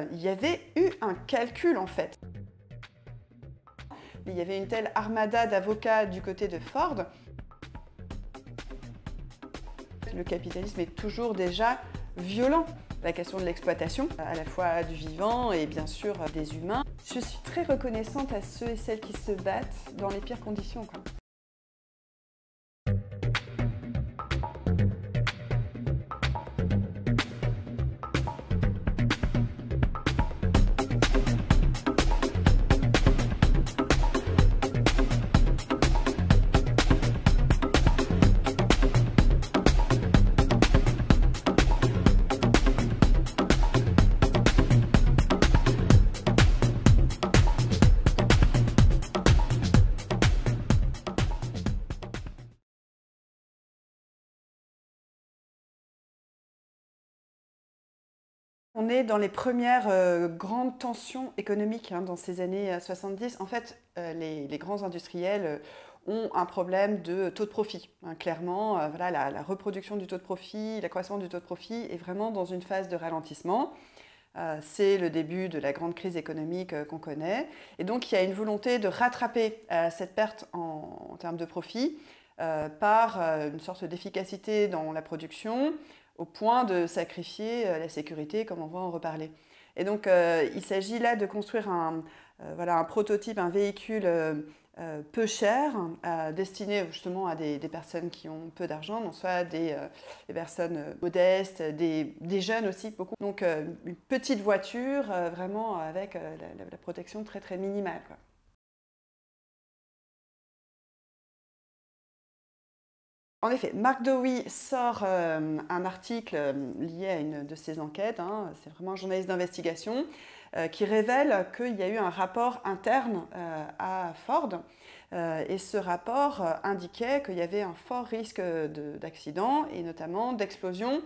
Il y avait eu un calcul en fait. Il y avait une telle armada d'avocats du côté de Ford. Le capitalisme est toujours déjà violent. La question de l'exploitation, à la fois du vivant et bien sûr des humains. Je suis très reconnaissante à ceux et celles qui se battent dans les pires conditions, quoi. On est dans les premières grandes tensions économiques dans ces années 70. En fait, les grands industriels ont un problème de taux de profit. Clairement, voilà, la reproduction du taux de profit, la croissance du taux de profit est vraiment dans une phase de ralentissement. C'est le début de la grande crise économique qu'on connaît. Et donc, il y a une volonté de rattraper cette perte en termes de profit par une sorte d'efficacité dans la production, au point de sacrifier la sécurité, comme on va en reparler. Et donc, il s'agit là de construire voilà, un prototype, un véhicule peu cher, destiné justement à des personnes qui ont peu d'argent, non soit des personnes modestes, des jeunes aussi, beaucoup. Donc, une petite voiture, vraiment avec la protection très très minimale, quoi. En effet, Mark Dowie sort un article lié à une de ses enquêtes, c'est vraiment un journaliste d'investigation, qui révèle qu'il y a eu un rapport interne à Ford. Et ce rapport indiquait qu'il y avait un fort risque d'accident et notamment d'explosion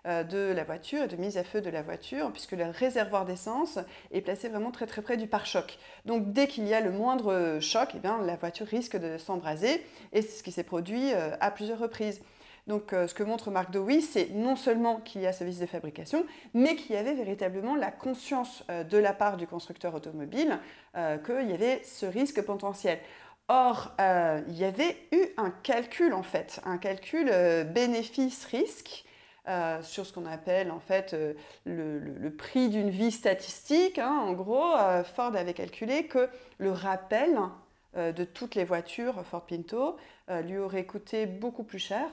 de la voiture et de mise à feu de la voiture, puisque le réservoir d'essence est placé vraiment très très près du pare-choc. Donc dès qu'il y a le moindre choc, eh bien, la voiture risque de s'embraser, et c'est ce qui s'est produit à plusieurs reprises. Donc ce que montre Mark Dowie, c'est non seulement qu'il y a ce vice de fabrication, mais qu'il y avait véritablement la conscience de la part du constructeur automobile qu'il y avait ce risque potentiel. Or, il y avait eu un calcul en fait, un calcul bénéfice-risque, sur ce qu'on appelle en fait le prix d'une vie statistique. En gros, Ford avait calculé que le rappel de toutes les voitures Ford Pinto lui aurait coûté beaucoup plus cher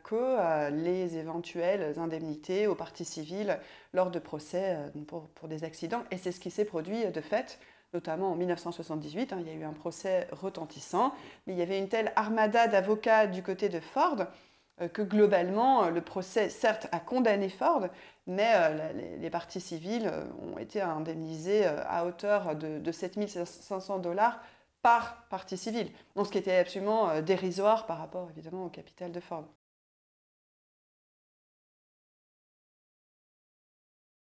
que les éventuelles indemnités aux parties civiles lors de procès pour des accidents. Et c'est ce qui s'est produit de fait, notamment en 1978. Il y a eu un procès retentissant, mais il y avait une telle armada d'avocats du côté de Ford que globalement, le procès, certes, a condamné Ford, mais les parties civiles ont été indemnisées à hauteur de 7 500 $ par partie civile. Donc, ce qui était absolument dérisoire par rapport, évidemment, au capital de Ford.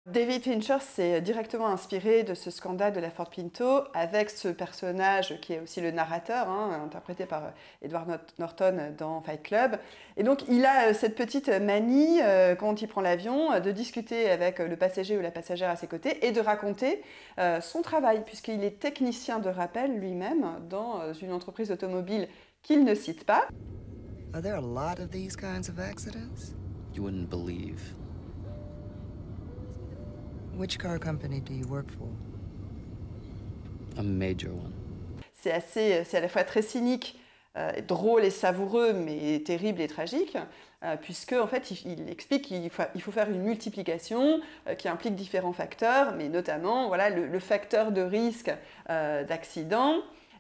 David Fincher s'est directement inspiré de ce scandale de la Ford Pinto avec ce personnage qui est aussi le narrateur, interprété par Edward Norton dans Fight Club. Et donc il a cette petite manie, quand il prend l'avion, de discuter avec le passager ou la passagère à ses côtés et de raconter son travail, puisqu'il est technicien de rappel lui-même dans une entreprise automobile qu'il ne cite pas. Are there a lot of these kinds of accidents? You wouldn't believe. Which car company do you work for? A major one. C'est à la fois très cynique, drôle et savoureux, mais terrible et tragique, puisque en fait, il explique qu'il faut faire une multiplication qui implique différents facteurs, mais notamment voilà, le facteur de risque d'accident.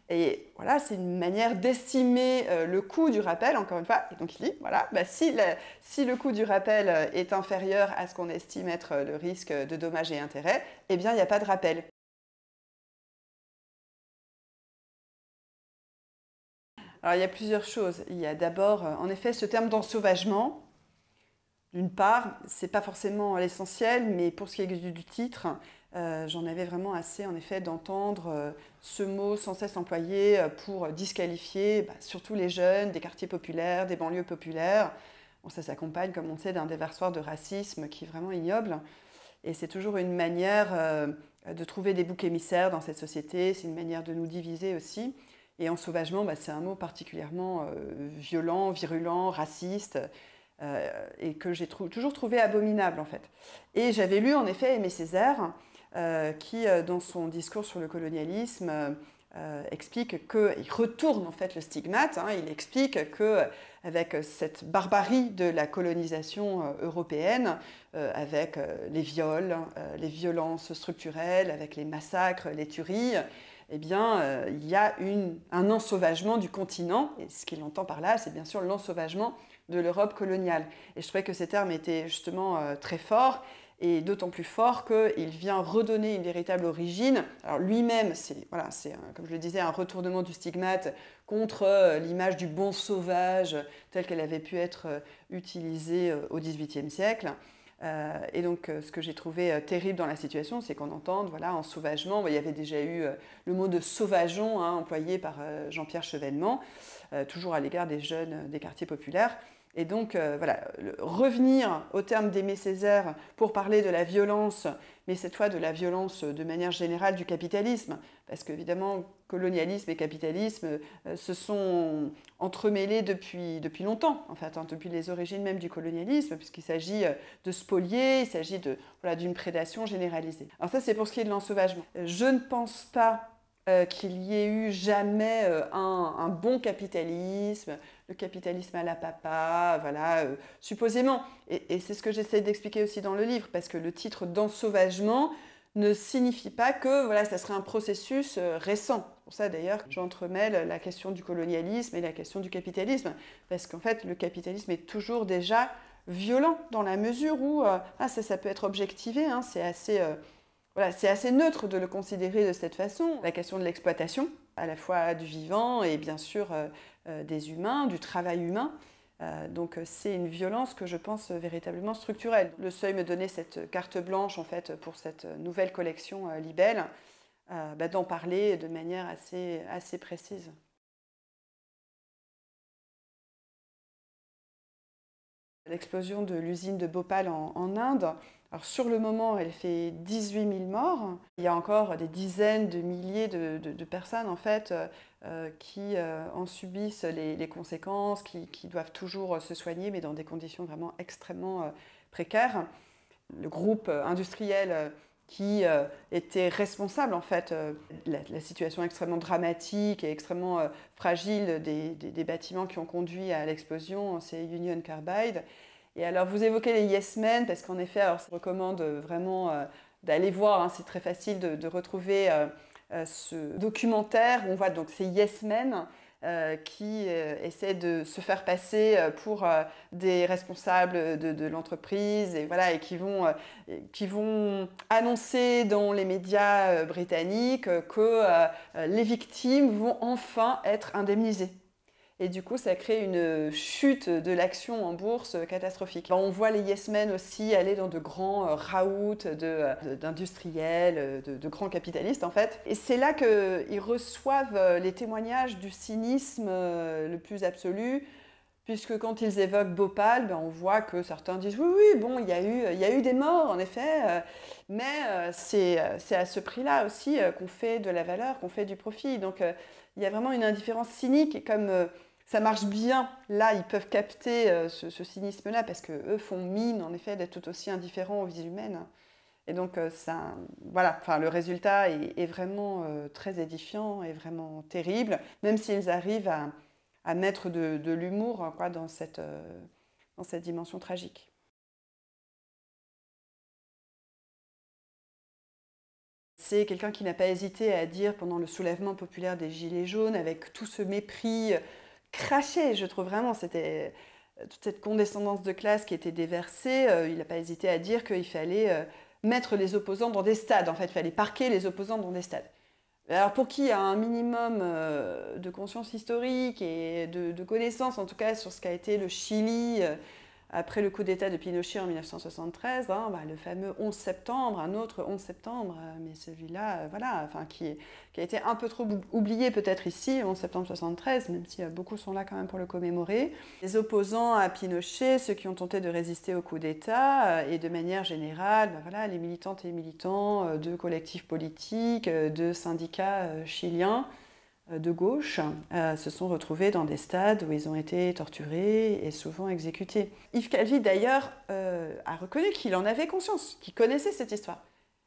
Et voilà, c'est une manière d'estimer le coût du rappel, encore une fois. Et donc il dit, voilà, si le coût du rappel est inférieur à ce qu'on estime être le risque de dommages et intérêts, eh bien il n'y a pas de rappel. Alors il y a plusieurs choses. Il y a d'abord, en effet, ce terme d'ensauvagement. D'une part, ce n'est pas forcément l'essentiel, mais pour ce qui est du titre, j'en avais vraiment assez en effet d'entendre ce mot sans cesse employé pour disqualifier surtout les jeunes des quartiers populaires, des banlieues populaires. Bon, ça s'accompagne, comme on sait, d'un déversoir de racisme qui est vraiment ignoble. Et c'est toujours une manière de trouver des boucs émissaires dans cette société, c'est une manière de nous diviser aussi. Et ensauvagement, c'est un mot particulièrement violent, virulent, raciste, et que j'ai toujours trouvé abominable en fait. Et j'avais lu en effet Aimé Césaire, qui dans son discours sur le colonialisme explique qu'il retourne en fait le stigmate, hein, il explique qu'avec cette barbarie de la colonisation européenne, avec les viols, les violences structurelles, avec les massacres, les tueries, eh bien, il y a un ensauvagement du continent, et ce qu'il entend par là, c'est bien sûr l'ensauvagement de l'Europe coloniale. Et je trouvais que ces termes étaient justement très forts, et d'autant plus fort qu'il vient redonner une véritable origine. Alors lui-même, c'est comme je le disais, un retournement du stigmate contre l'image du bon sauvage telle qu'elle avait pu être utilisée au XVIIIe siècle. Et donc, ce que j'ai trouvé terrible dans la situation, c'est qu'on entende, voilà, en sauvagement, il y avait déjà eu le mot de sauvageon, hein, employé par Jean-Pierre Chevènement, toujours à l'égard des jeunes des quartiers populaires. Et donc, voilà, revenir au terme d'Aimé Césaire pour parler de la violence, mais cette fois de la violence de manière générale du capitalisme, parce qu'évidemment, colonialisme et capitalisme se sont entremêlés depuis longtemps, en fait, hein, depuis les origines même du colonialisme, puisqu'il s'agit de spolier, il s'agit d'une prédation généralisée. Alors ça, c'est pour ce qui est de l'ensauvagement. Je ne pense pas qu'il y ait eu jamais un bon capitalisme, le capitalisme à la papa, voilà, supposément. Et c'est ce que j'essaie d'expliquer aussi dans le livre, parce que le titre d'ensauvagement ne signifie pas que voilà, ça serait un processus récent. C'est pour ça d'ailleurs que j'entremêle la question du colonialisme et la question du capitalisme, parce qu'en fait le capitalisme est toujours déjà violent dans la mesure où ça peut être objectivé, hein, c'est assez... Voilà, c'est assez neutre de le considérer de cette façon. La question de l'exploitation, à la fois du vivant et bien sûr des humains, du travail humain. Donc c'est une violence que je pense véritablement structurelle. Le Seuil me donnait cette carte blanche en fait pour cette nouvelle collection Libelle, d'en parler de manière assez précise. L'explosion de l'usine de Bhopal en Inde, alors sur le moment, elle fait 18 000 morts. Il y a encore des dizaines de milliers de personnes en fait, qui en subissent les conséquences, qui doivent toujours se soigner, mais dans des conditions vraiment extrêmement précaires. Le groupe industriel qui était responsable en fait la situation extrêmement dramatique et extrêmement fragile des bâtiments qui ont conduit à l'explosion, c'est Union Carbide. Et alors vous évoquez les Yes Men, parce qu'en effet, alors, je recommande vraiment d'aller voir, hein, c'est très facile de retrouver ce documentaire où on voit donc ces Yes Men qui essaient de se faire passer pour des responsables de l'entreprise et, voilà, et qui vont annoncer dans les médias britanniques que les victimes vont enfin être indemnisées. Et du coup, ça crée une chute de l'action en bourse catastrophique. On voit les Yes Men aussi aller dans de grands raouts d'industriels, de grands capitalistes en fait. Et c'est là qu'ils reçoivent les témoignages du cynisme le plus absolu, puisque quand ils évoquent Bhopal, on voit que certains disent oui, bon, il y a eu des morts en effet, mais c'est à ce prix-là aussi qu'on fait de la valeur, qu'on fait du profit. Donc il y a vraiment une indifférence cynique, et comme ça marche bien, là ils peuvent capter ce cynisme-là, parce qu'eux font mine en effet d'être tout aussi indifférents aux vies humaines. Et donc voilà, enfin, le résultat est vraiment très édifiant et vraiment terrible, même s'ils arrivent à mettre de l'humour quoi, dans cette dimension tragique. C'est quelqu'un qui n'a pas hésité à dire pendant le soulèvement populaire des Gilets jaunes, avec tout ce mépris craché, je trouve vraiment, c'était toute cette condescendance de classe qui était déversée, il n'a pas hésité à dire qu'il fallait mettre les opposants dans des stades, en fait, il fallait parquer les opposants dans des stades. Alors pour qui a un minimum de conscience historique et de connaissances, en tout cas sur ce qu'a été le Chili après le coup d'État de Pinochet en 1973, le fameux 11 septembre, un autre 11 septembre, mais celui-là, qui a été un peu trop oublié peut-être ici, 11 septembre 73, même si beaucoup sont là quand même pour le commémorer. Les opposants à Pinochet, ceux qui ont tenté de résister au coup d'État, et de manière générale, les militantes et militants de collectifs politiques, de syndicats chiliens, de gauche se sont retrouvés dans des stades où ils ont été torturés et souvent exécutés. Yves Calvi d'ailleurs a reconnu qu'il en avait conscience, qu'il connaissait cette histoire.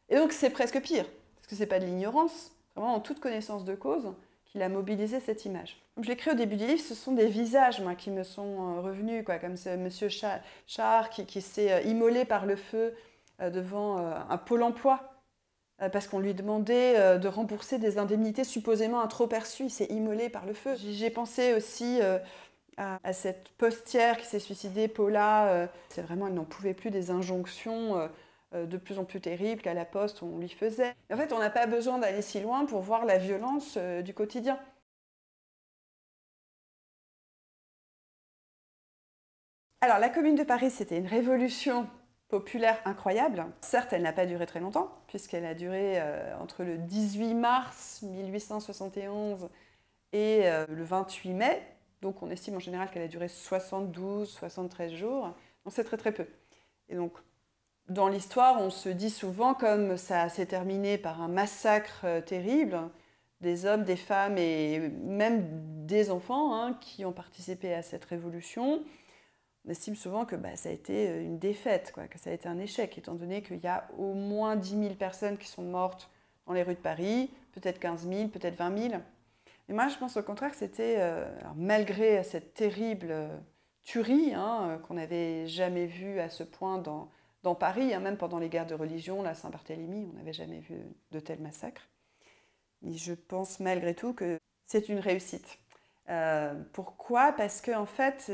Et donc c'est presque pire, parce que c'est pas de l'ignorance, vraiment en toute connaissance de cause, qu'il a mobilisé cette image. Comme je l'écris au début du livre, ce sont des visages qui me sont revenus, comme ce monsieur Char qui s'est immolé par le feu devant un pôle emploi, parce qu'on lui demandait de rembourser des indemnités supposément trop perçues. Il s'est immolé par le feu. J'ai pensé aussi à cette postière qui s'est suicidée, Paula. C'est vraiment, elle n'en pouvait plus des injonctions de plus en plus terribles qu'à la poste on lui faisait. En fait, on n'a pas besoin d'aller si loin pour voir la violence du quotidien. Alors, la Commune de Paris, c'était une révolution populaire incroyable. Certes, elle n'a pas duré très longtemps, puisqu'elle a duré entre le 18 mars 1871 et le 28 mai. Donc on estime en général qu'elle a duré 72-73 jours. Donc c'est très très peu. Et donc, dans l'histoire, on se dit souvent, comme ça s'est terminé par un massacre terrible, des hommes, des femmes et même des enfants qui ont participé à cette révolution, on estime souvent que ça a été une défaite, que ça a été un échec, étant donné qu'il y a au moins 10 000 personnes qui sont mortes dans les rues de Paris, peut-être 15 000, peut-être 20 000. Mais moi, je pense au contraire que c'était, malgré cette terrible tuerie qu'on n'avait jamais vue à ce point dans Paris, même pendant les guerres de religion, la Saint-Barthélemy, on n'avait jamais vu de tels massacres. Mais je pense malgré tout que c'est une réussite. Pourquoi ? Parce qu'en fait,